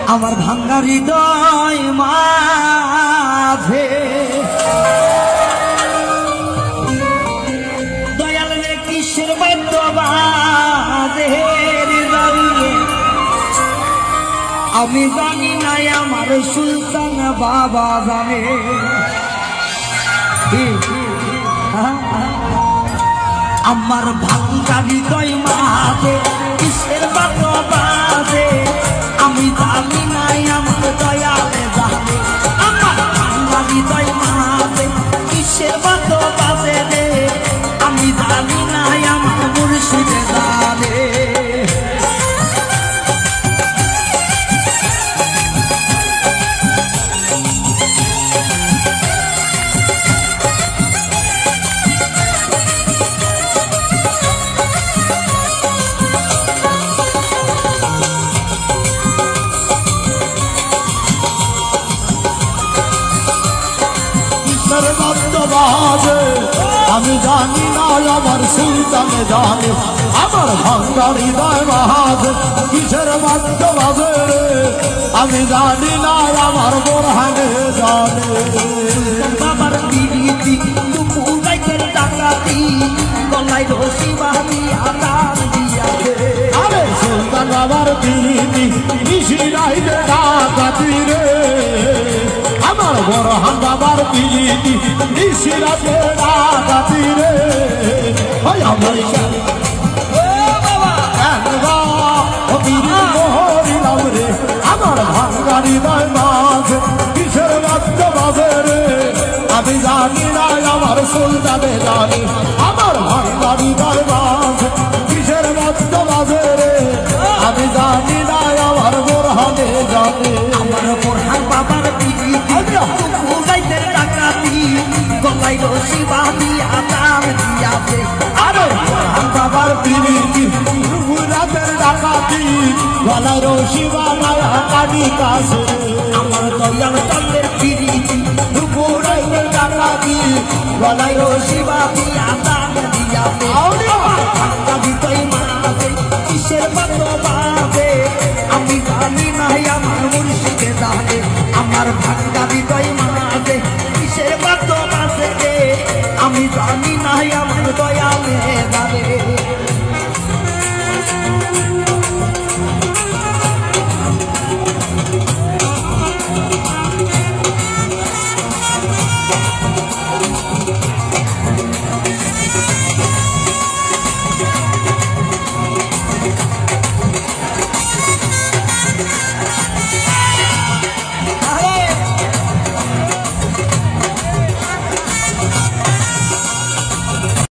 আমার ভাঙ্গা হৃদয় মাঝে দয়াল রে কিসের বাদ্য বাজে আমি জানি না আমার সুলতান বাবা জানে আমার ভাঙ্গা হৃদয় মাঝে কিসের বাদ্য বাজে আমি জানি না আমার দয়ালে জানে আমার ভাঙ্গা হৃদয় মাঝে কিসের বাদ্য বাজে রে আমি জানি না আমার মুর্শিদে জানে আমি জানি না আমার সুলতান জানে আমার ভাঙ্গা হৃদয় মাঝে কিসের বাদ্য বাজে রে আমি জানি না আমার বোরহানে জানে বাবার বিরীতি দুপুরাইতের ডাকাতি গলায় রশি বাঁধি আদান দিয়াছে আরে সুলতান বাবার বিরীতি নিশি রাইতে ডাকাতি রে আমার বোরহান বাবার বিরীতি নিশি রাতে ডাকাতি রে ওই আমার আমার ভাঙ্গা হৃদয় মাঝে কিসের বাদ্য বাজে রে আমি জানি না আমার সুলতানে জানি আমার ভাঙ্গা হৃদয় মাঝে কিসের বাদ্য বাজে রে আমি জানি না আমার বোরহানে জানে আমার বোরহান বাবার বিরীতি ডাকাতি গলায় রশি বাঁধি আদান দিয়াছে আরে বোরহান বাবার বিরীতি রাতের ডাকাতি গলায় রশি বানায় কাটি কাছে আমার দয়াল চন্দ্রের বিরীতি দুপুরাইতে ডাকাতি গলায় রশি বাঁধি আদান দিয়াছে আমার ভাঙ্গা হৃদয় মাঝে কিসের বাদ্য বাজে